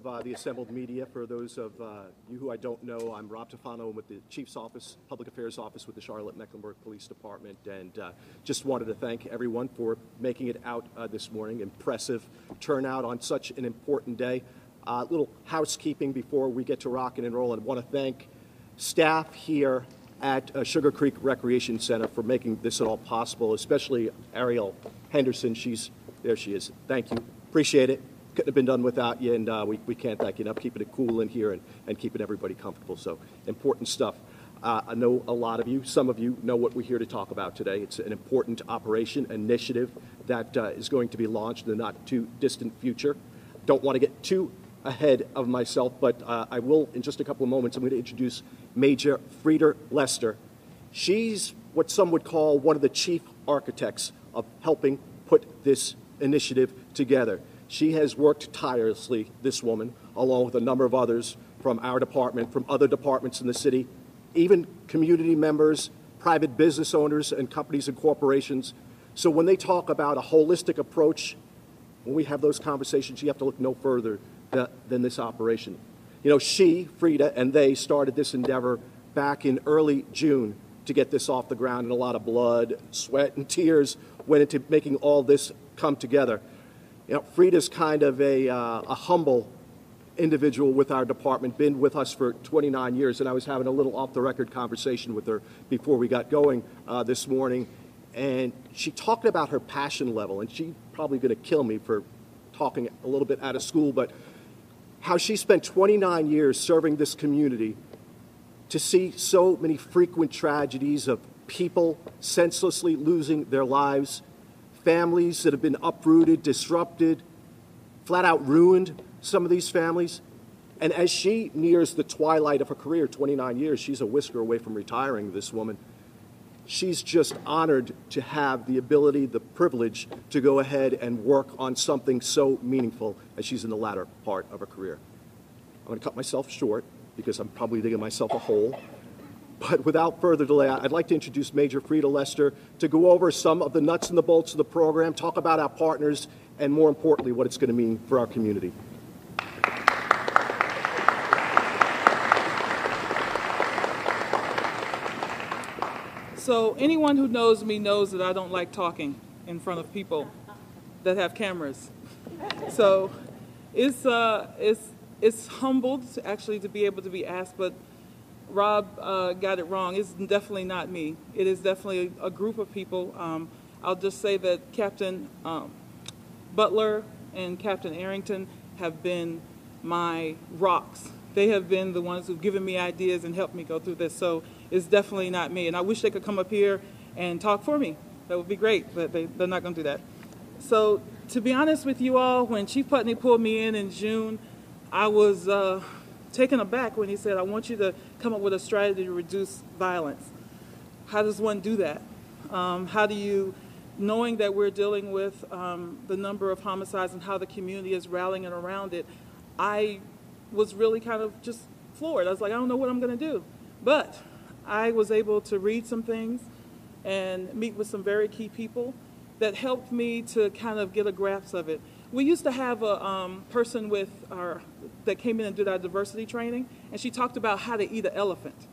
of the assembled media. For those of you who I don't know, I'm Rob Tofano with the Chief's Office, Public Affairs Office with the Charlotte-Mecklenburg Police Department, and just wanted to thank everyone for making it out this morning. Impressive turnout on such an important day. Little housekeeping before we get to rocking and rolling. I want to thank staff here at Sugar Creek Recreation Center for making this all possible, especially Ariel Henderson. There she is. Thank you. Appreciate it. Couldn't have been done without you, and we can't thank you enough. Keeping it cool in here and keeping everybody comfortable. So important stuff. I know a lot of you, some of you know what we're here to talk about today. It's an important operation, initiative that is going to be launched in the not too distant future. Don't want to get too ahead of myself, but I will, in just a couple of moments, I'm going to introduce Major Frida Lester. She's what some would call one of the chief architects of helping put this initiative together. She has worked tirelessly, this woman, along with a number of others from our department, from other departments in the city, even community members, private business owners, and companies and corporations. So when they talk about a holistic approach, when we have those conversations, you have to look no further than this operation. You know, she, Frida, and they started this endeavor back in early June to get this off the ground, and a lot of blood, sweat, and tears went into making all this come together. You know, Frida's kind of a humble individual with our department, been with us for 29 years, and I was having a little off-the-record conversation with her before we got going this morning, and she talked about her passion level, and she's probably going to kill me for talking a little bit out of school, but how she spent 29 years serving this community to see so many frequent tragedies of people senselessly losing their lives, families that have been uprooted, disrupted, flat out ruined, some of these families. And as she nears the twilight of her career, 29 years, she's a whisker away from retiring, this woman. She's just honored to have the ability, the privilege to go ahead and work on something so meaningful as she's in the latter part of her career. I'm going to cut myself short because I'm probably digging myself a hole. But without further delay, I'd like to introduce Major Frida Lester to go over some of the nuts and the bolts of the program, talk about our partners, and more importantly, what it's going to mean for our community. So anyone who knows me knows that I don't like talking in front of people that have cameras. So it's humbled actually to be able to be asked, but Rob got it wrong. It's definitely not me. It is definitely a group of people. I'll just say that Captain Butler and Captain Arrington have been my rocks. They have been the ones who've given me ideas and helped me go through this. So it's definitely not me. And I wish they could come up here and talk for me. That would be great, but they're not going to do that. So to be honest with you all, when Chief Putney pulled me in June, I was taken aback when he said, I want you to come up with a strategy to reduce violence. How does one do that? How do you, knowing that we're dealing with the number of homicides and how the community is rallying around it, I was really kind of just floored. I was like, I don't know what I'm going to do. But I was able to read some things and meet with some very key people that helped me to kind of get a grasp of it. We used to have a person that came in and did our diversity training, and she talked about how to eat an elephant.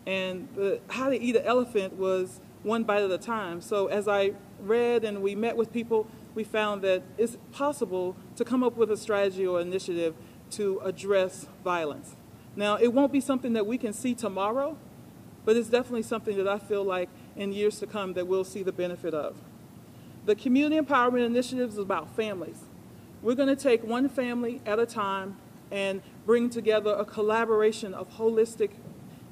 And how to eat an elephant was one bite at a time. So as I read and we met with people, we found that it's possible to come up with a strategy or initiative to address violence. Now, it won't be something that we can see tomorrow, but it's definitely something that I feel like in years to come that we'll see the benefit of. The Community Empowerment Initiative is about families. We're going to take one family at a time and bring together a collaboration of holistic,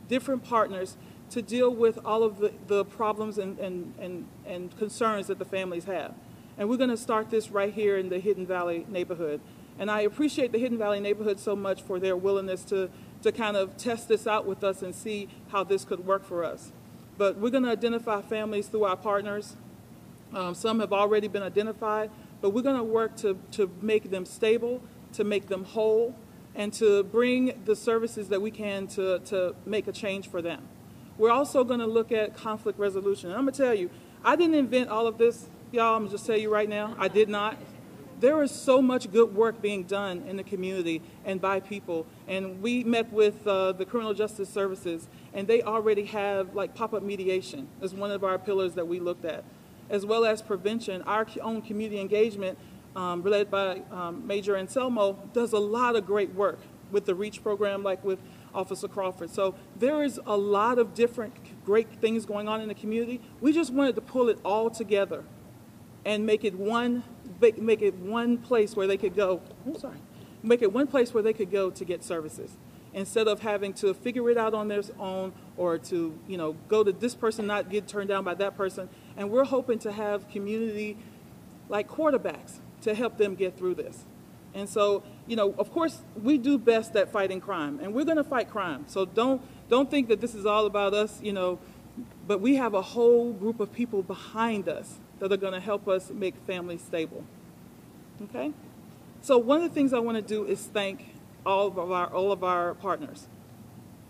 different partners to deal with all of the problems and concerns that the families have. And we're going to start this right here in the Hidden Valley neighborhood. And I appreciate the Hidden Valley neighborhood so much for their willingness to kind of test this out with us and see how this could work for us. But we're going to identify families through our partners. Some have already been identified, but we're going to work to make them stable, to make them whole, and to bring the services that we can to make a change for them. We're also going to look at conflict resolution. And I'm going to tell you, I didn't invent all of this, y'all. I'm going to just tell you right now, I did not. there is so much good work being done in the community and by people. And we met with the Criminal Justice Services, and they already have like pop-up mediation as one of our pillars that we looked at, as well as prevention. Our own community engagement, led by Major Anselmo, does a lot of great work with the REACH program, like with Officer Crawford. So there is a lot of different great things going on in the community. We just wanted to pull it all together and make it one place where they could go. Make it one place where they could go to get services, instead of having to figure it out on their own, or to go to this person, not get turned down by that person. And we're hoping to have community like quarterbacks to help them get through this. And so, of course, we do best at fighting crime, and we're going to fight crime. So don't think that this is all about us, but we have a whole group of people behind us that are going to help us make families stable. Okay? So one of the things I want to do is thank all of our partners.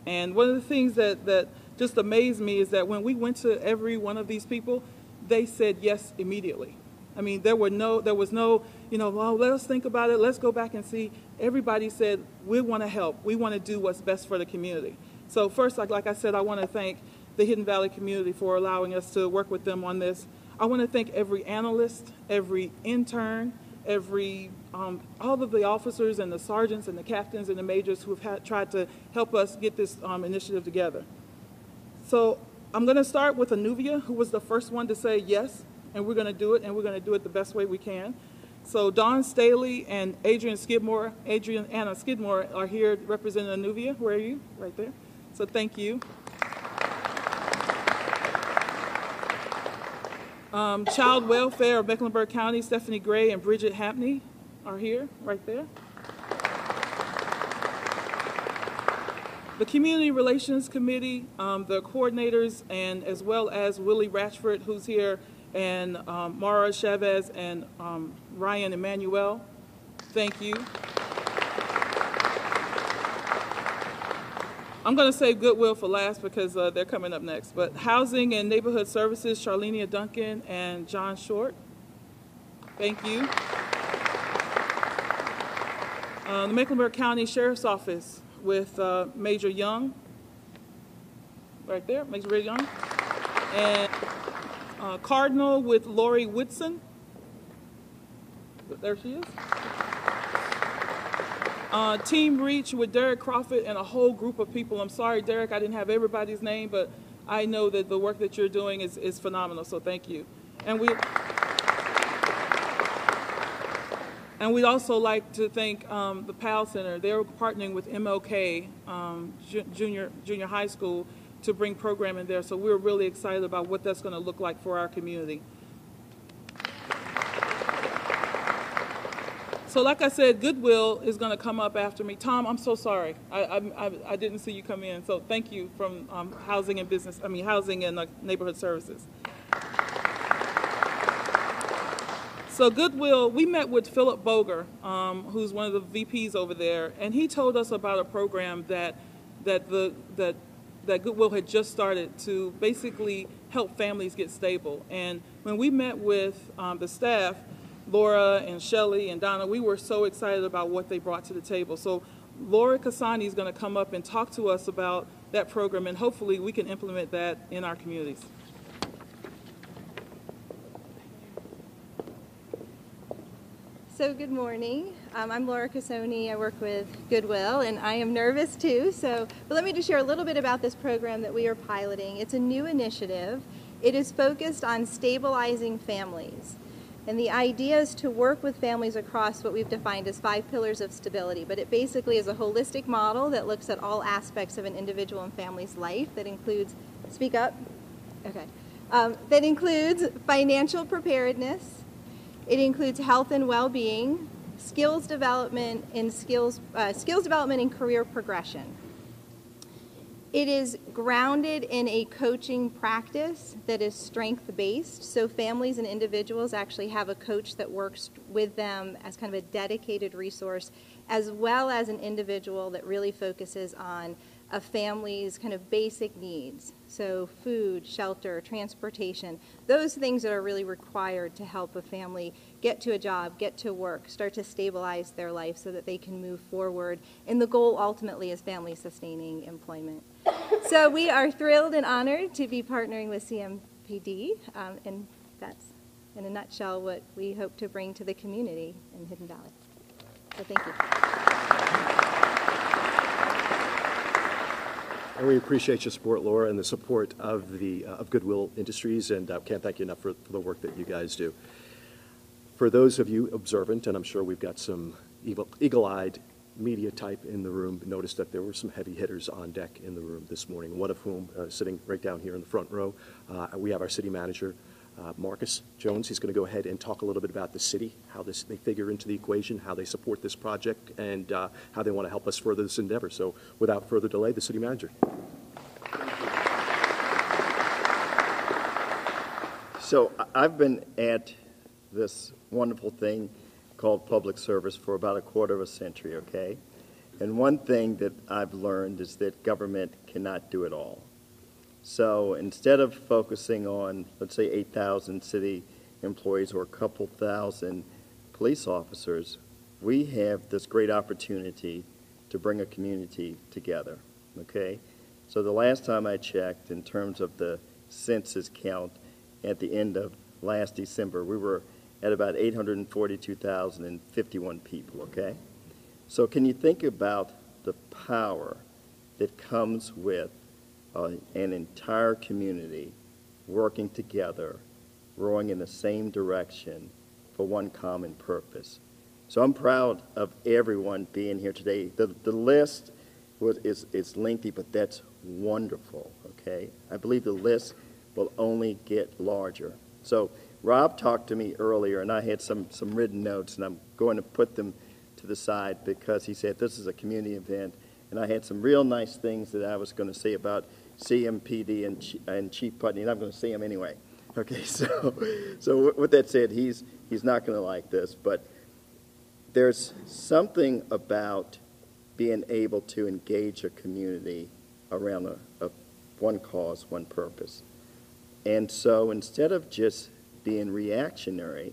And one of the things that just amazed me is that when we went to every one of these people, they said yes immediately. I mean, there was no, well, let us think about it. Let's go back and see. Everybody said, we want to help. We want to do what's best for the community. So first, like I said, I want to thank the Hidden Valley community for allowing us to work with them on this. I want to thank every analyst, every intern, all of the officers and the sergeants and the captains and the majors who have tried to help us get this initiative together. So I'm going to start with Anuvia, who was the first one to say yes, and we're going to do it, and we're going to do it the best way we can. So Dawn Staley and Anna Skidmore are here representing Anuvia. Where are you? Right there. So thank you. Child Welfare of Mecklenburg County, Stephanie Gray and Bridget Hampney are here, right there. The Community Relations Committee, the coordinators, and as well as Willie Ratchford, who's here, and Mara Chavez and Ryan Emanuel, thank you. I'm going to save Goodwill for last because they're coming up next. But Housing and Neighborhood Services, Charlenia Duncan and John Short, thank you. The Mecklenburg County Sheriff's Office with Major Young, right there, Major Young, and Cardinal with Lori Woodson. There she is. Team Reach with Derek Crawford and a whole group of people. I'm sorry, Derek, I didn't have everybody's name, but I know that the work that you're doing is phenomenal, so thank you. And we'd also like to thank the PAL Center. They're partnering with MLK Junior High School to bring programming there, so we're really excited about what that's going to look like for our community. So like I said, Goodwill is going to come up after me. Tom, I'm so sorry. I didn't see you come in. So thank you from Housing and Neighborhood Services. So Goodwill, we met with Philip Boger, who's one of the VPs over there, and he told us about a program that Goodwill had just started to basically help families get stable. And when we met with the staff, Laura and Shelley and Donna, we were so excited about what they brought to the table. So Laura Kasani is going to come up and talk to us about that program, and hopefully we can implement that in our communities. So good morning. I'm Laura Casoni. I work with Goodwill, and I am nervous too. But let me just share a little bit about this program that we are piloting. It's a new initiative. It is focused on stabilizing families. And the idea is to work with families across what we've defined as 5 pillars of stability. But it basically is a holistic model that looks at all aspects of an individual and family's life. That includes, speak up, okay. That includes financial preparedness. It includes health and well-being, skills development, and skills development and career progression. It is grounded in a coaching practice that is strength-based, so families and individuals actually have a coach that works with them as kind of a dedicated resource, as well as an individual that really focuses on a family's kind of basic needs. So food, shelter, transportation, those things that are really required to help a family get to a job, get to work, start to stabilize their life so that they can move forward. And the goal ultimately is family sustaining employment. So we are thrilled and honored to be partnering with CMPD, and that's in a nutshell what we hope to bring to the community in Hidden Valley. So thank you. And we appreciate your support, Laura, and the support of Goodwill Industries, and can't thank you enough for the work that you guys do. For those of you observant, and I'm sure we've got some eagle-eyed media type in the room, noticed that there were some heavy hitters on deck in the room this morning, one of whom sitting right down here in the front row. We have our city manager, Marcus Jones. He's going to go ahead and talk a little bit about the city, how they figure into the equation, how they support this project, and how they want to help us further this endeavor. So without further delay, the city manager. So I've been at this wonderful thing called public service for about a quarter of a century, okay? And one thing that I've learned is that government cannot do it all. So instead of focusing on, let's say, 8,000 city employees or a couple thousand police officers, we have this great opportunity to bring a community together, okay? So the last time I checked, in terms of the census count at the end of last December, we were at about 842,051 people, okay? So can you think about the power that comes with an entire community working together, rowing in the same direction for one common purpose? So I'm proud of everyone being here today. The list is lengthy, but that's wonderful, okay? I believe the list will only get larger. So Rob talked to me earlier, and I had some written notes, and I'm going to put them to the side because he said this is a community event, and I had some real nice things that I was going to say about CMPD and Chief Putney, and I'm going to say them anyway. Okay, so with that said, he's not going to like this, but there's something about being able to engage a community around a one cause, one purpose. And so instead of just being reactionary,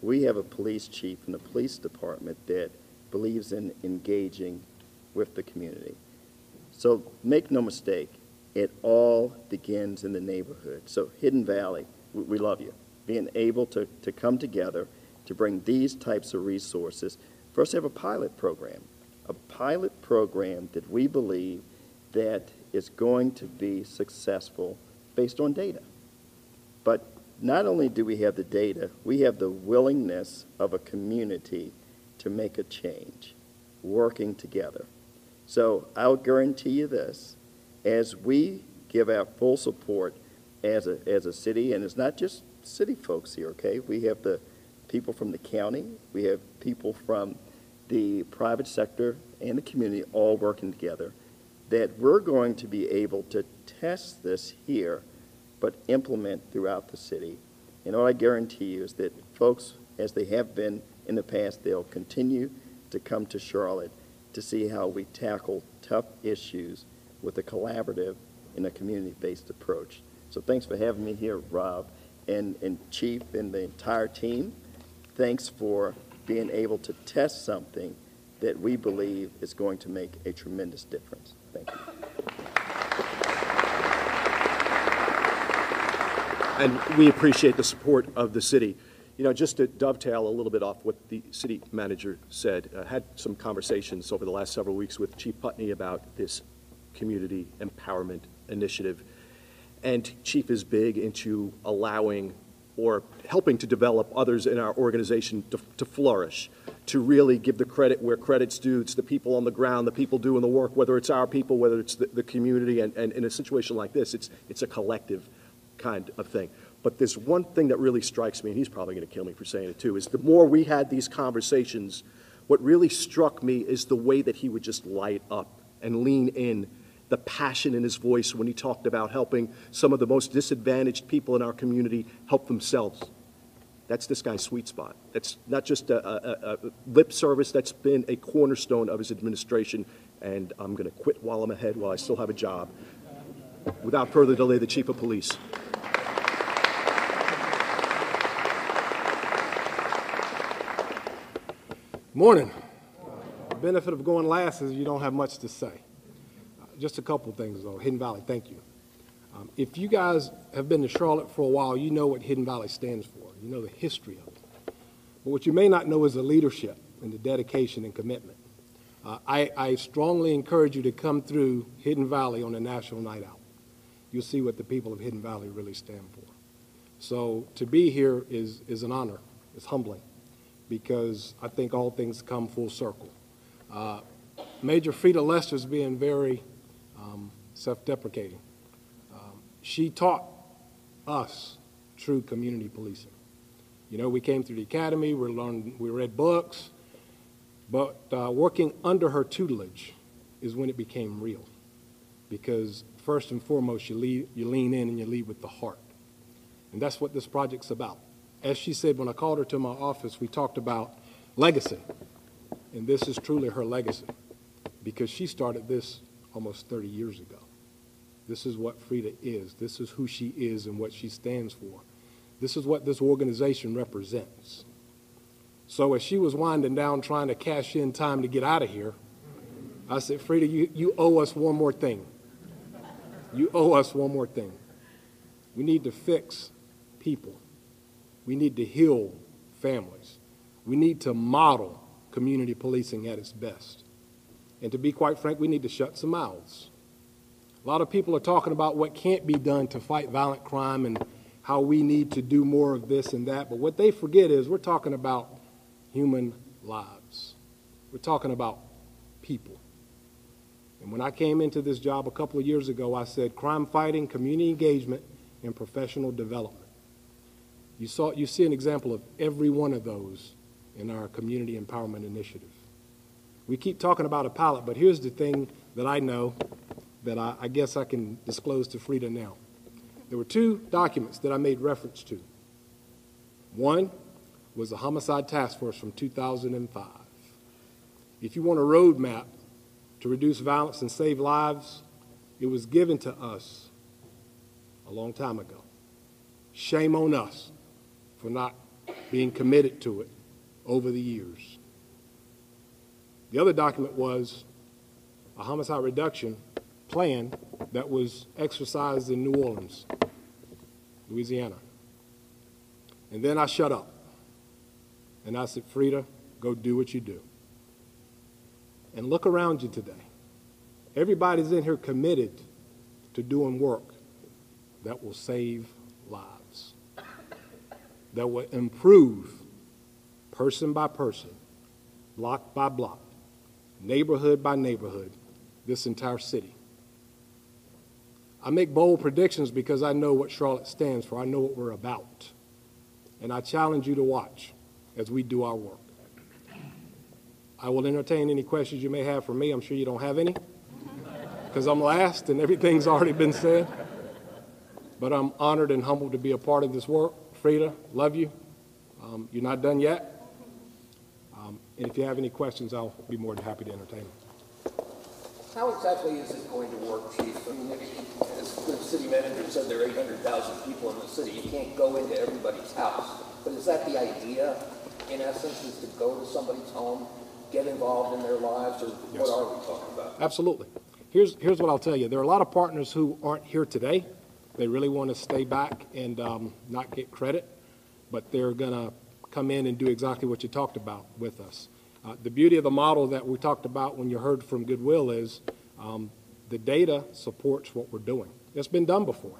we have a police chief and a police department that believes in engaging with the community. So make no mistake, it all begins in the neighborhood. So Hidden Valley, we love you. Being able to come together to bring these types of resources. First, have a pilot program that we believe that is going to be successful based on data. But not only do we have the data, we have the willingness of a community to make a change, working together. So I'll guarantee you this, as we give our full support as a city, and it's not just city folks here, okay? We have the people from the county, we have people from the private sector and the community all working together, that we're going to be able to test this here, but implement throughout the city. And all I guarantee you is that folks, as they have been in the past, they'll continue to come to Charlotte to see how we tackle tough issues with a collaborative and a community-based approach. So thanks for having me here, Rob, and Chief and the entire team. Thanks for being able to test something that we believe is going to make a tremendous difference. Thank you. And we appreciate the support of the city. You know, just to dovetail a little bit off what the city manager said, had some conversations over the last several weeks with Chief Putney about this community empowerment initiative. And Chief is big into allowing or helping to develop others in our organization to flourish, to really give the credit where credit's due. It's the people on the ground, the people doing the work, whether it's our people, whether it's the community. And in a situation like this, it's a collective kind of thing. But there's one thing that really strikes me, and he's probably going to kill me for saying it too, is the more we had these conversations, what really struck me is the way that he would just light up and lean in, the passion in his voice when he talked about helping some of the most disadvantaged people in our community help themselves. That's this guy's sweet spot. That's not just a lip service, that's been a cornerstone of his administration, and I'm going to quit while I'm ahead, while I still have a job. Without further delay, the Chief of Police. Morning. The benefit of going last is you don't have much to say. Just a couple things, though. Hidden Valley, thank you. If you guys have been to Charlotte for a while, you know what Hidden Valley stands for. You know the history of it. But what you may not know is the leadership and the dedication and commitment. I strongly encourage you to come through Hidden Valley on a national night out. You'll see what the people of Hidden Valley really stand for. So to be here is an honor. It's humbling, because I think all things come full circle. Major Frida Lester's being very self-deprecating. She taught us true community policing. You know, we came through the academy, we read books, but working under her tutelage is when it became real. Because first and foremost, you lean in and you lead with the heart. And that's what this project's about. As she said, when I called her to my office, we talked about legacy. And this is truly her legacy, because she started this almost 30 years ago. This is what Frida is. This is who she is and what she stands for. This is what this organization represents. So as she was winding down trying to cash in time to get out of here, I said, Frida, you owe us one more thing. You owe us one more thing. We need to fix people. We need to heal families. We need to model community policing at its best. And to be quite frank, we need to shut some mouths. A lot of people are talking about what can't be done to fight violent crime and how we need to do more of this and that. But what they forget is we're talking about human lives. We're talking about people. And when I came into this job a couple of years ago, I said crime fighting, community engagement, and professional development. You see an example of every one of those in our community empowerment initiative. We keep talking about a pilot, but here's the thing that I know that I guess I can disclose to Frida now. There were two documents that I made reference to. One was the Homicide Task Force from 2005. If you want a roadmap to reduce violence and save lives, it was given to us a long time ago. Shame on us for not being committed to it over the years. The other document was a homicide reduction plan that was exercised in New Orleans, Louisiana. And then I shut up. And I said, Frida, go do what you do. And look around you today. Everybody's in here committed to doing work that will save lives, that will improve person by person, block by block, neighborhood by neighborhood, this entire city. I make bold predictions because I know what Charlotte stands for. I know what we're about. And I challenge you to watch as we do our work. I will entertain any questions you may have for me. I'm sure you don't have any, because I'm last and everything's already been said. But I'm honored and humbled to be a part of this work. Frida, love you. You're not done yet. And if you have any questions, I'll be more than happy to entertain them. How exactly is it going to work, Chief? I mean, as the city manager said, there are 800,000 people in the city. You can't go into everybody's house. But is that the idea, in essence, is to go to somebody's home, get involved in their lives, or yes. What are we talking about? Absolutely. Here's what I'll tell you. There are a lot of partners who aren't here today. They really want to stay back and not get credit, but they're going to come in and do exactly what you talked about with us. The beauty of the model that we talked about when you heard from Goodwill is the data supports what we're doing. It's been done before.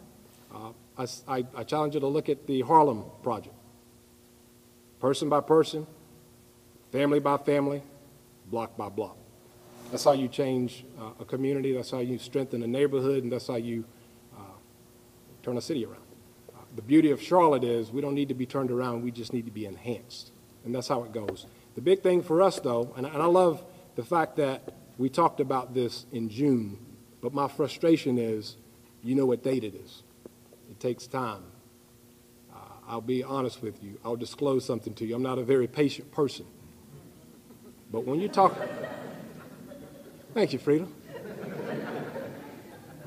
I challenge you to look at the Harlem project. Person by person, family by family, block by block. That's how you change a community. That's how you strengthen a neighborhood, and that's how you turn a city around. The beauty of Charlotte is we don't need to be turned around. We just need to be enhanced, and that's how it goes. The big thing for us, though, and I love the fact that we talked about this in June, but my frustration is, you know what date it is. It takes time. I'll be honest with you. I'll disclose something to you. I'm not a very patient person. But when you talk Thank you, Frida.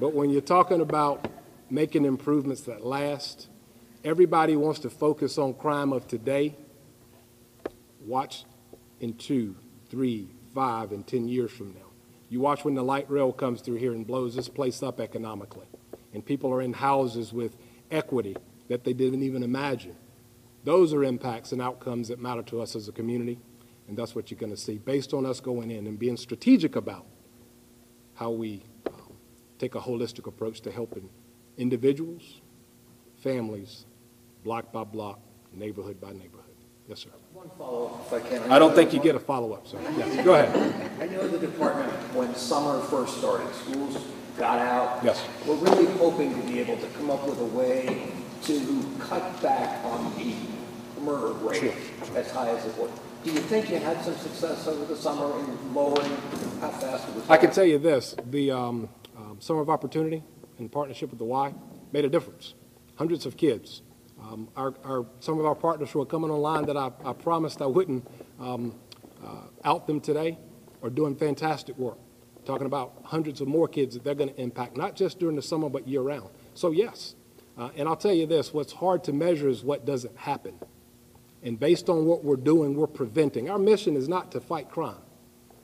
But when you're talking about making improvements that last, everybody wants to focus on crime of today. Watch in 2, 3, 5, and 10 years from now. You watch when the light rail comes through here and blows this place up economically, and people are in houses with equity that they didn't even imagine. Those are impacts and outcomes that matter to us as a community, and that's what you're going to see based on us going in and being strategic about how we take a holistic approach to helping individuals, families, block by block, neighborhood by neighborhood. Yes, sir. One follow-up, if I can. I don't think you get a follow-up, sir. Yes, go ahead. I know the department, when summer first started, schools got out. Yes. We're really hoping to be able to come up with a way to cut back on the murder rate as high as it was. Do you think you had some success over the summer in lowering how fast it was? I can tell you this, the Summer of Opportunity in partnership with the Y made a difference. Hundreds of kids. Some of our partners who are coming online that I promised I wouldn't out them today are doing fantastic work. Talking about hundreds of more kids that they're going to impact, not just during the summer, but year round. So yes, and I'll tell you this, what's hard to measure is what doesn't happen. And based on what we're doing, we're preventing. Our mission is not to fight crime.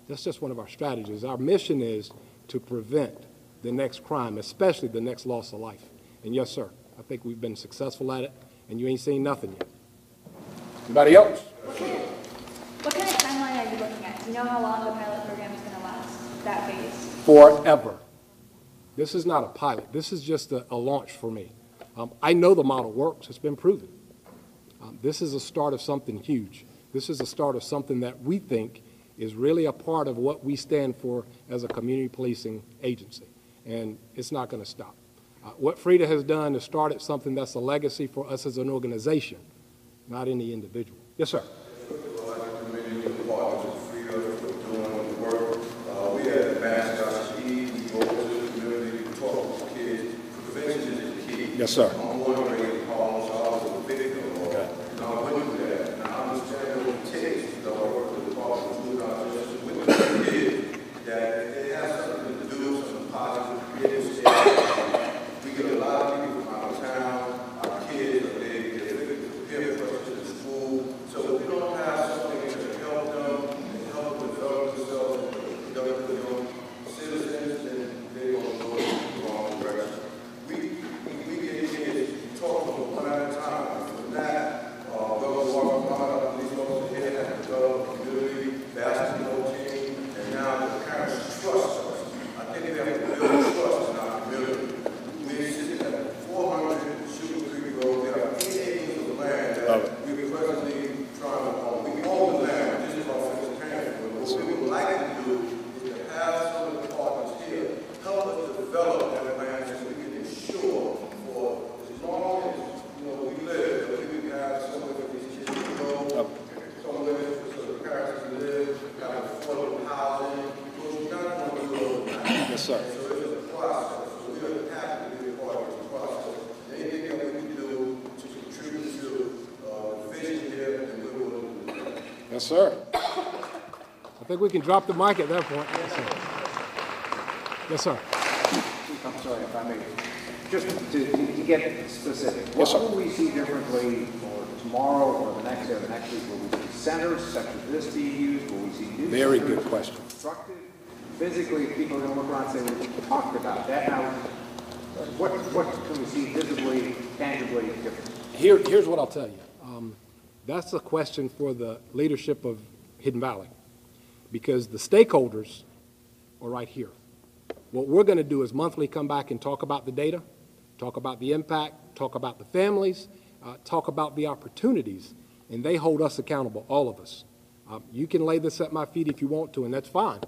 That's just one of our strategies. Our mission is to prevent the next crime, especially the next loss of life. And yes, sir, I think we've been successful at it, and you ain't seen nothing yet. Anybody else? What kind of timeline are you looking at? Do you know how long the pilot program is going to last, that phase? Forever. This is not a pilot. This is just a launch for me. I know the model works. It's been proven. This is a start of something huge. This is a start of something that we think is really a part of what we stand for as a community policing agency. And it's not going to stop. What Frida has done is started something that's a legacy for us as an organization, not any individual. Yes, sir. Yes, sir. Yes, sir. I think we can drop the mic at that point. Yes, sir. Yes, sir. I'm sorry if I may. Just to get specific, Yes, sir. what will we see differently for tomorrow or the next day or the next week? Will we see centers such as this being used? Will we see new Very centers good question. constructed? Physically, people are going to look around and say, we talked about that. Now, what can we see visibly, tangibly different? Here's what I'll tell you. That's a question for the leadership of Hidden Valley, because the stakeholders are right here. What we're going to do is monthly come back and talk about the data, talk about the impact, talk about the families, talk about the opportunities, and they hold us accountable, all of us. You can lay this at my feet if you want to, and that's fine.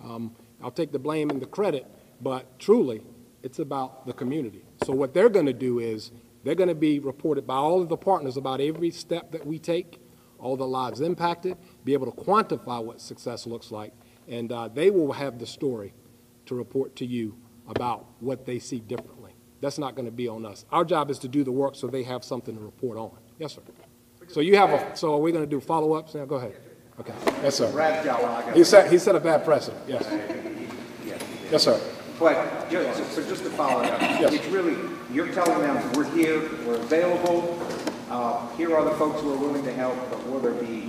I'll take the blame and the credit, but truly, it's about the community. So what they're going to do is they're going to be reported by all of the partners about every step that we take, all the lives impacted, be able to quantify what success looks like, and they will have the story to report to you about what they see differently. That's not going to be on us. Our job is to do the work so they have something to report on. Yes, sir. So you have a, so are we going to do follow-ups now? Go ahead. Okay. Yes, sir. He set a bad precedent. Yes. Yes, sir. But, so just to follow up, Yes. it's really, you're telling them, we're here, we're available, here are the folks who are willing to help, but will there be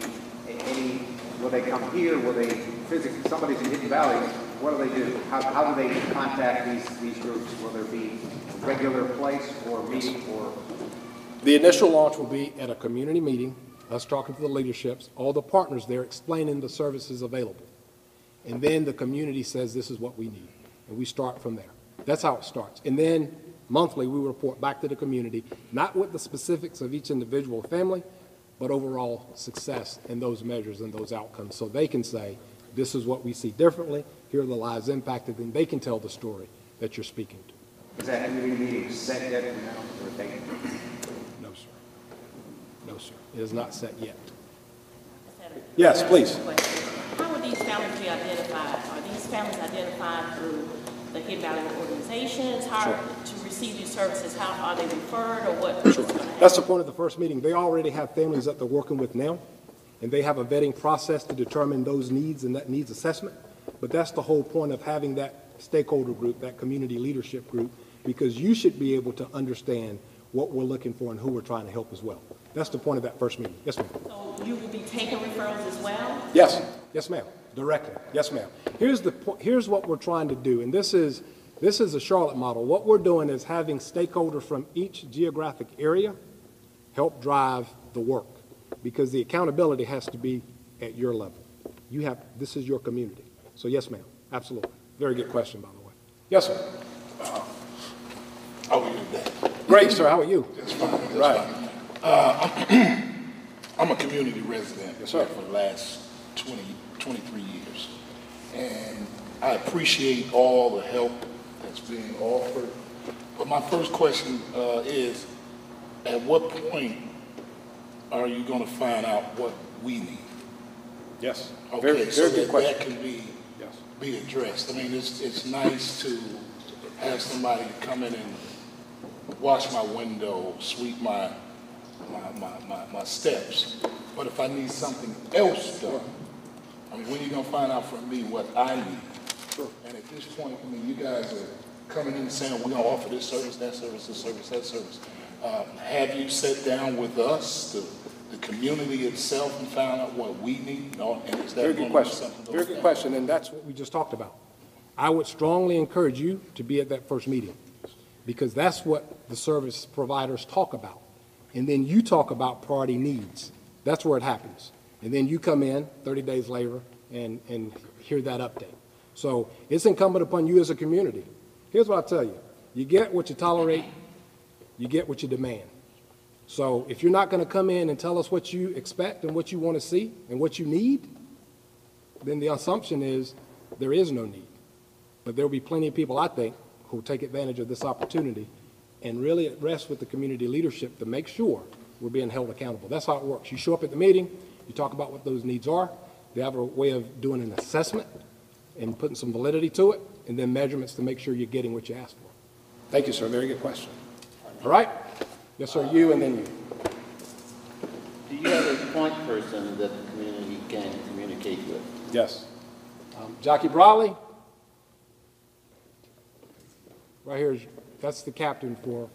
will they come here, will they physically, somebody's in Hidden Valley, what do they do? How do they contact these groups? Will there be a regular place or meeting or? The initial launch will be at a community meeting, us talking to the leaderships, all the partners there explaining the services available. And then the community says this is what we need, and we start from there. That's how it starts. And then monthly, we report back to the community, not with the specifics of each individual family, but overall success in those measures and those outcomes. So they can say, this is what we see differently, here are the lives impacted, and they can tell the story that you're speaking to. Is that community meeting set yet now, or they? No, sir. No, sir. It is not set yet. Yes, please. How are these families be identified? Are these families identified through the Hidden Valley organizations? How to receive these services? How are they referred, or what? Sure. That's the point of the first meeting. They already have families that they're working with now, and they have a vetting process to determine those needs and that needs assessment. But that's the whole point of having that stakeholder group, that community leadership group, because you should be able to understand what we're looking for and who we're trying to help as well. That's the point of that first meeting. Yes, ma'am. So you will be taking referrals as well? Yes. Yes, ma'am. Directly. Yes, ma'am. Here's what we're trying to do, and this is a Charlotte model. What we're doing is having stakeholders from each geographic area help drive the work, because the accountability has to be at your level. This is your community. So yes, ma'am. Absolutely. Very good question, by the way. Yes, sir. How are you today? Great, sir. How are you? Just fine. Just Right. fine. I'm a community resident Yes, sir. for the last 23 years. And I appreciate all the help that's being offered. But my first question is, at what point are you going to find out what we need? Yes. Okay, Very so good question. that can be Yes. addressed. I mean, it's nice to have somebody come in and wash my window, sweep my steps. But if I need something else done, I mean, when are you going to find out from me what I need? Sure. And at this point, I mean, you guys are coming in and saying, we're going to offer this service, that service, this service, that service. Have you sat down with us, the community itself, and found out what we need? And is that Very good question. Very good question, and that's what we just talked about. I would strongly encourage you to be at that first meeting, because that's what the service providers talk about. And then you talk about priority needs. That's where it happens. And then you come in 30 days later and hear that update. So it's incumbent upon you as a community. Here's what I'll tell you. You get what you tolerate, you get what you demand. So if you're not going to come in and tell us what you expect and what you want to see and what you need, then the assumption is there is no need. But there will be plenty of people, I think, who will take advantage of this opportunity, and really it rests with the community leadership to make sure we're being held accountable. That's how it works. You show up at the meeting, you talk about what those needs are, they have a way of doing an assessment and putting some validity to it, and then measurements to make sure you're getting what you asked for. Thank you, sir. Very good question. All right? Yes, sir. You and then you. Do you have a point person that the community can communicate with? Yes. Jackie Brawley. Right here, that's the captain for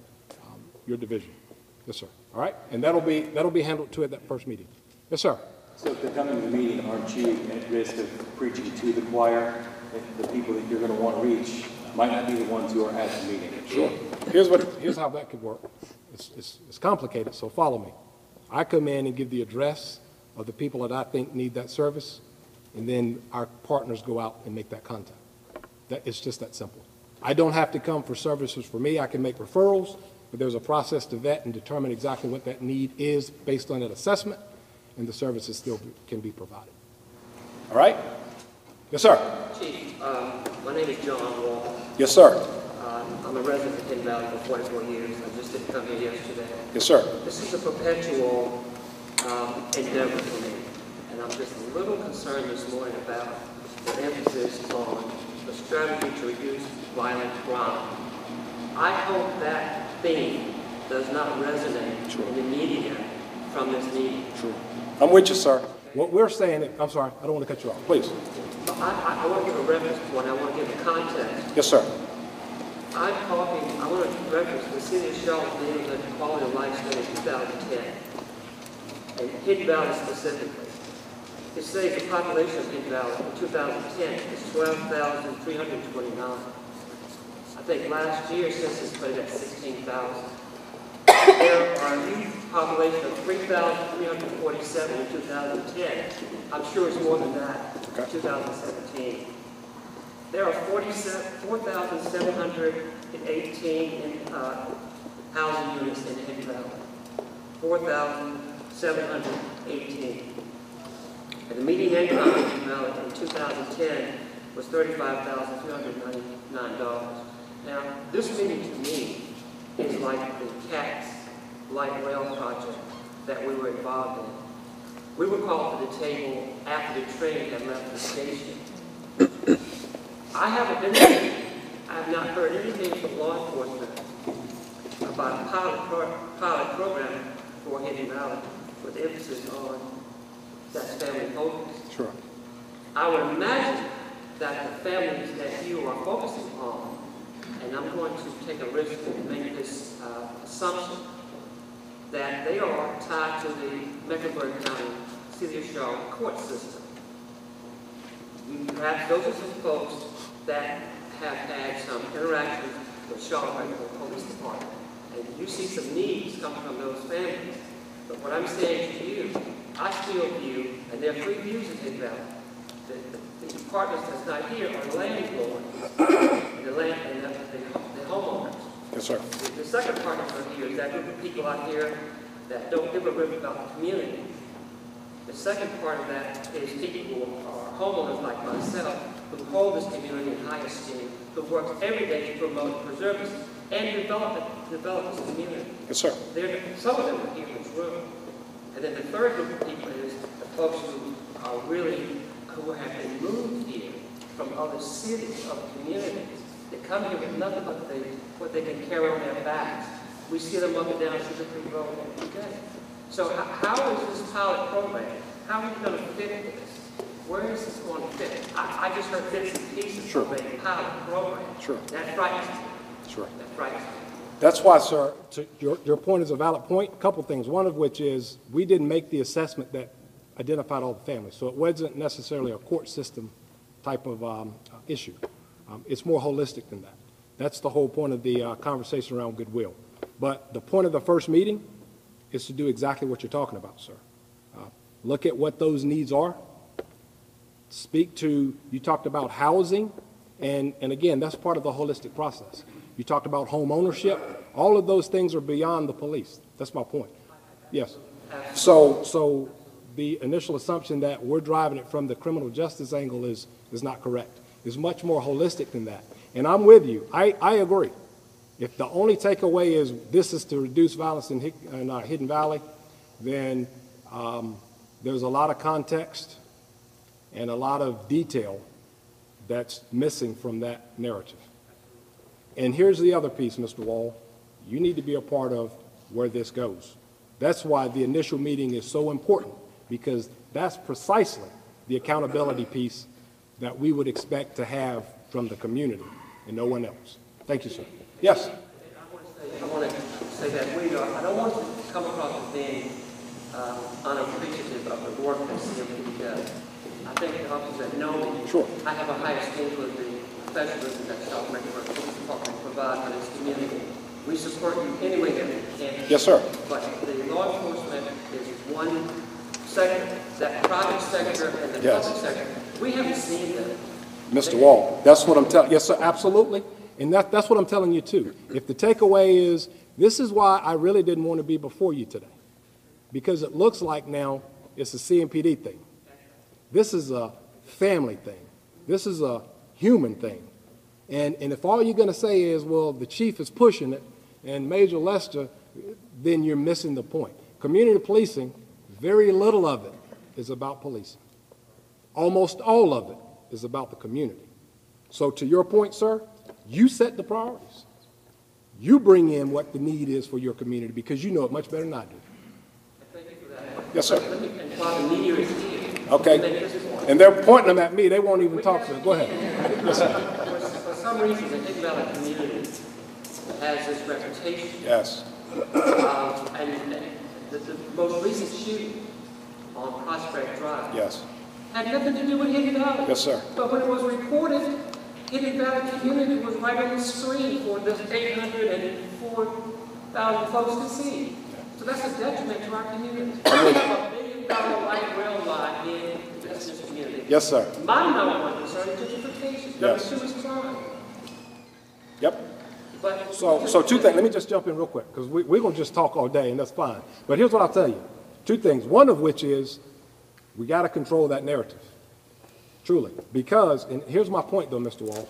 your division. Yes, sir. All right? And that'll be handled too at that first meeting. Yes, sir. So if they're coming to the meeting, aren't you at risk of preaching to the choir? If the people that you're going to want to reach might not be the ones who are at the meeting. Sure. Here's how that could work. It's complicated, so follow me. I come in and give the address of the people that I think need that service, and then our partners go out and make that contact. It's just that simple. I don't have to come for services for me. I can make referrals, but there's a process to vet and determine exactly what that need is based on that assessment, and the services still can be provided. All right? Yes, sir. Chief, my name is John Wall. Yes, sir. I'm a resident of Hidden Valley for 44 years. I just didn't come here yesterday. Yes, sir. This is a perpetual endeavor for me, and I'm just a little concerned this morning about the emphasis on the strategy to reduce violent crime. I hope that theme does not resonate in the media from this meeting. True. I'm with you, sir. What we're saying, I'm sorry, I don't want to cut you off. Please. I want to give a reference point. I want to give a context. Yes, sir. I want to reference the city of Charlotte being the quality of life study in 2010, and Hidden Valley specifically. It says the population of Hidden Valley in 2010 is 12,329. I think last year census put it at 16,000. There are a new population of 3,347 in 2010. I'm sure it's more than that in 2017. There are 4,718 housing units in Hidden Valley. 4,718. And the median income in Hidden Valley in 2010 was $35,299. Now, this meeting to me is like the CATS light rail project that we were involved in. We were called to the table after the train had left the station. I haven't been there. I have not heard anything from law enforcement about a pilot program for Hidden Valley with emphasis on that family focus. Sure. I would imagine that the families that you are focusing on, and I'm going to take a risk and make this assumption, that they are tied to the Mecklenburg County City of Charlotte court system. Perhaps those are some folks that have had some interactions with Charlotte Mecklenburg Police Department. And you see some needs coming from those families. But what I'm saying to you, I still view, and there are three views in Hidden Valley. The departments that's not here are landlords and the homeowners. Yes, sir. The second part of here is that group of people out here that don't give a rip about the community. The second part of that is people who are homeowners like myself, who hold this community in high esteem, who work every day to promote and preserve this and develop this community. Yes, sir. Some of them are here in this room. And then the third group of people is the folks who are who have been moved here from other cities, other communities. They come here with nothing but what they can carry on their backs. We see them up and down Sugar Creek Road every day. So how is this pilot program, how are we going to fit this? Where is this going to fit? I just heard bits and pieces of a pilot program. Sure. That frightens me. Sure. That frightens me. That's why, sir, your point is a valid point. A couple things. One of which is we didn't make the assessment that identified all the families. So it wasn't necessarily a court system type of issue. It's more holistic than that. That's the whole point of the conversation around goodwill. But the point of the first meeting is to do exactly what you're talking about, sir. Look at what those needs are. Speak to, you talked about housing, and again, that's part of the holistic process. You talked about home ownership. All of those things are beyond the police. That's my point. Yes. So the initial assumption that we're driving it from the criminal justice angle is not correct. It's much more holistic than that. And I'm with you. I agree. If the only takeaway is this is to reduce violence in Hidden Valley, then there's a lot of context and a lot of detail that's missing from that narrative. And here's the other piece, Mr. Wall. You need to be a part of where this goes. That's why the initial meeting is so important, because that's precisely the accountability piece that we would expect to have from the community and no one else. Thank you, sir. Yes? I want to say that I don't want to come across as being unappreciative of the work that CMPD does. I think the officers that know me, sure. I have a high esteem for the professionalism that Charlotte Mecklenburg Police Department provides for this community. We support you any way that we can. Yes, sir. But the law enforcement is one sector, that private sector and the public sector. We haven't seen them. Mr. Wall, that's what I'm telling you. Yes, sir, absolutely. And that's what I'm telling you, too. If the takeaway is, this is why I really didn't want to be before you today, because it looks like now it's a CMPD thing. This is a family thing. This is a human thing. And if all you're going to say is, well, the chief is pushing it and Major Lester, then you're missing the point. Community policing, very little of it is about policing. Almost all of it is about the community. So to your point, sir, you set the priorities. You bring in what the need is for your community because you know it much better than I do. Thank you for that. Yes, sir. And while the media is here, Okay. And they're pointing them at me. They won't even talk to them. Go ahead. Yes, sir. For some reason, the Hidden Valley community has this reputation. Yes. And the most recent shooting on Prospect Drive. Yes. Had nothing to do with Hidden Valley. Yes, sir. But when it was reported, Hidden Valley community was right on the screen for this 804,000 folks to see. So that's a detriment to our community. We have a $1 billion light rail line in the business community. Yes, sir. My number one concern is gentrification. Yes. Number two is crime. Yep. But So two things. Let me just jump in real quick, because we're going to just talk all day, and that's fine. But here's what I'll tell you. Two things. One of which is we got to control that narrative, truly. Because, and here's my point, though, Mr. Wall,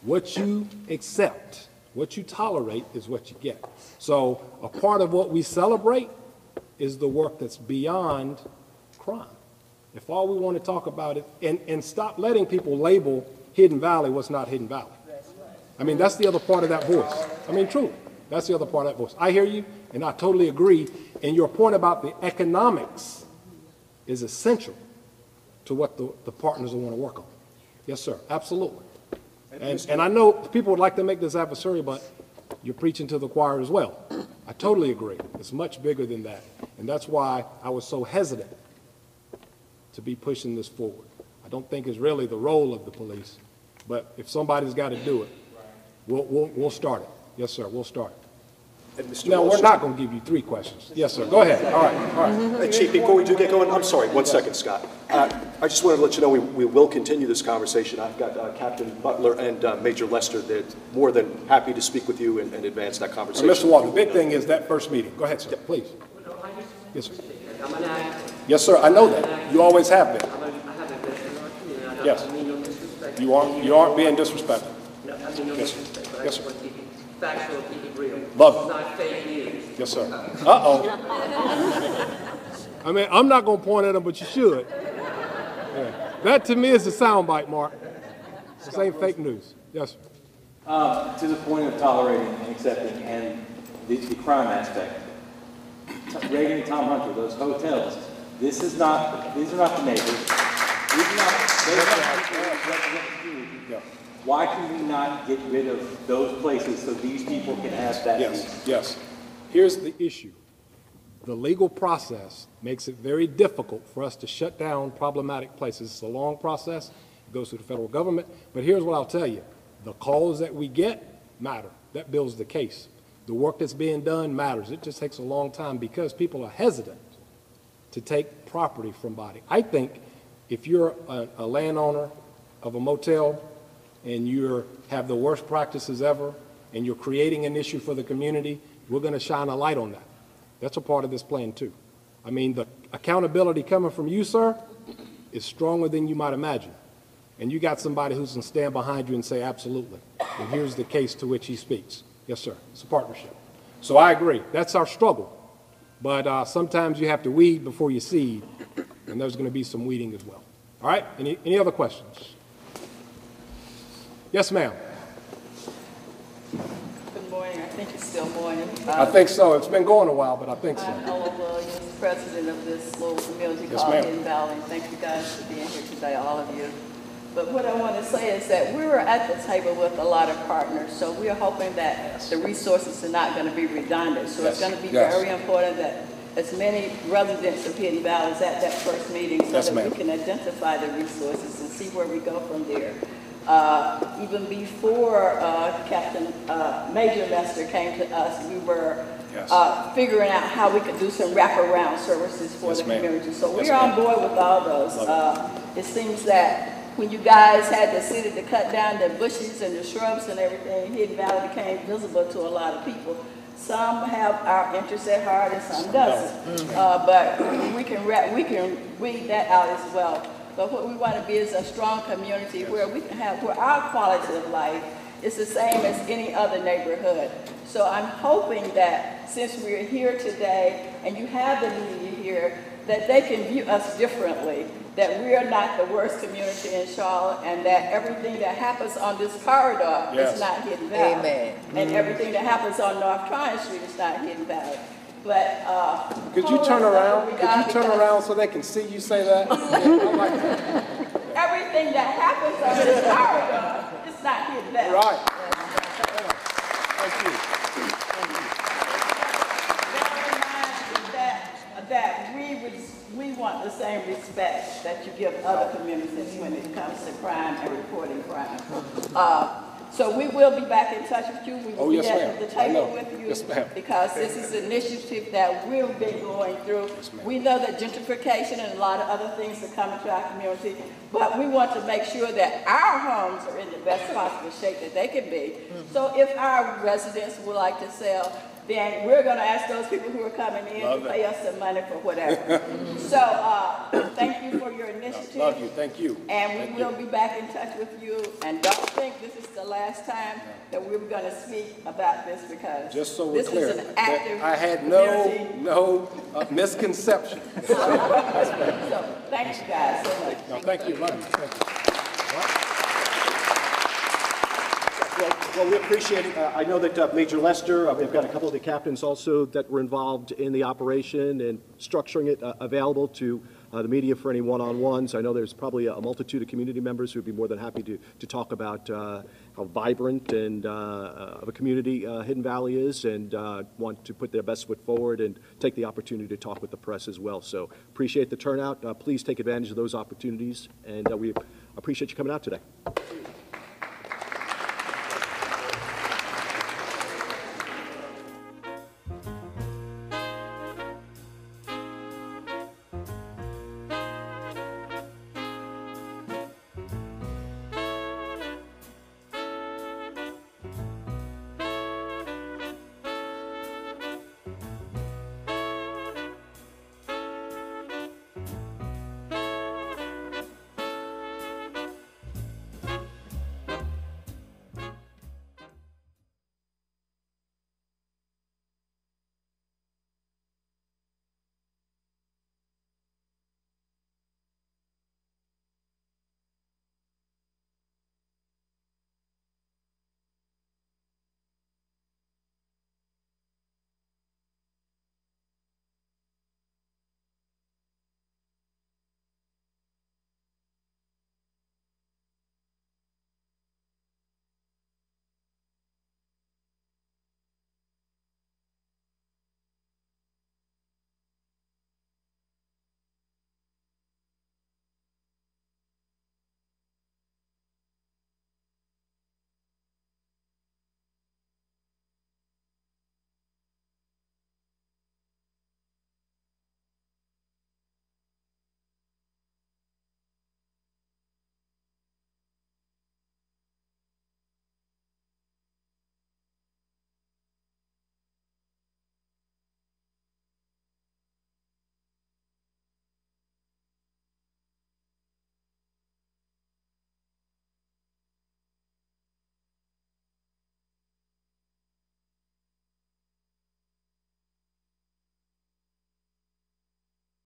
what you accept, what you tolerate is what you get. So a part of what we celebrate is the work that's beyond crime. If all we want to talk about it, and stop letting people label Hidden Valley what's not Hidden Valley. I mean, that's the other part of that voice. I mean, truly, that's the other part of that voice. I hear you, and I totally agree. And your point about the economics is essential to what the partners will want to work on. Yes, sir, absolutely. And I know people would like to make this adversarial, but you're preaching to the choir as well. I totally agree. It's much bigger than that. And that's why I was so hesitant to be pushing this forward. I don't think it's really the role of the police, but if somebody's got to do it, we'll start it. Yes, sir, we'll start it. Now, we're not going to give you 3 questions. Yes, sir, go ahead. All right. Hey, Chief, before we do get going, I'm sorry, 1 second, Scott. I just wanted to let you know we will continue this conversation. I've got Captain Butler and Major Lester. They're more than happy to speak with you and advance that conversation. Mr. Walker, the big thing is that first meeting. Go ahead, sir, please. Yes, sir. I'm an actor. Yes, sir, I know that. You always have been. I haven't been in our community. I Yes. don't mean no disrespect. You aren't being disrespectful. No, I mean no Yes, sir. disrespect, but I Yes, just sir. want to keep it factual, keep it real. Love it. It's not fake news. Yes, sir. Uh-oh. I mean, I'm not going to point at them, but you should. Yeah. That, to me, is a soundbite, Mark. This ain't fake news. Yes, sir. To the point of tolerating and accepting and the crime aspect. Reagan and Tom Hunter, those hotels, these are not the neighbors. These are not people who represent the community. Yeah. Why can we not get rid of those places so these people can have that Yes, peace? yes. Here's the issue. The legal process makes it very difficult for us to shut down problematic places. It's a long process. It goes through the federal government. But here's what I'll tell you. The calls that we get matter. That builds the case. The work that's being done matters. It just takes a long time because people are hesitant to take property from body. I think if you're a landowner of a motel and you have the worst practices ever and you're creating an issue for the community, we're going to shine a light on that. That's a part of this plan too. I mean, the accountability coming from you, sir, is stronger than you might imagine. And you got somebody who's going to stand behind you and say, absolutely. And here's the case to which he speaks. Yes, sir. It's a partnership. So I agree. That's our struggle. But sometimes you have to weed before you seed, and there's going to be some weeding as well. All right? Any other questions? Yes, ma'am. Good morning. I think it's still morning. I think so. It's been going a while, but I think so. I'm Ella Williams, president of this little community Yes, called ma'am. Hidden Valley. Thank you guys for being here today, all of you. But what I want to say is that we were at the table with a lot of partners, so we are hoping that the resources are not going to be redundant. So it's going to be very important that as many residents of Hidden Valley is at that first meeting so that we can identify the resources and see where we go from there. Even before Major Lester came to us, we were figuring out how we could do some wraparound services for the community. So we're on board with all those. It seems that when you guys had the city to cut down the bushes and the shrubs and everything, Hidden Valley became visible to a lot of people. Some have our interests at heart and some doesn't. But we can weed that out as well. But what we want to be is a strong community where we can have, where our quality of life is the same as any other neighborhood. So I'm hoping that since we're here today and you have the media here, that they can view us differently, that we are not the worst community in Charlotte, and that everything that happens on this corridor is not Hidden Valley. Amen. And everything that happens on North Tryon Street is not Hidden Valley. but, Could you turn around? Could you turn around so they can see you say that? I like that. everything that happens on this corridor, it's not hidden back. Right. That we want the same respect that you give other communities when it comes to crime and reporting crime. So we will be back in touch with you. We will be at the table with you because this is an initiative that we've been going through. We know that gentrification and a lot of other things are coming to our community, but we want to make sure that our homes are in the best possible shape that they can be. So if our residents would like to sell, then we're going to ask those people who are coming in to pay us some money for whatever. So thank you for your initiative. Love you. Thank you. And we will be back in touch with you. And don't think this is the last time that we're going to speak about this because just so we're this clear, is an active I had community. no misconception. So thank you guys so much. No, thank you. Love you. Thank you. Well, we appreciate it. I know that Major Lester, we've got a couple of the captains also that were involved in the operation and structuring it available to the media for any one-on-ones. I know there's probably a multitude of community members who would be more than happy to talk about how vibrant and of a community Hidden Valley is and want to put their best foot forward and take the opportunity to talk with the press as well. So appreciate the turnout. Please take advantage of those opportunities, and we appreciate you coming out today.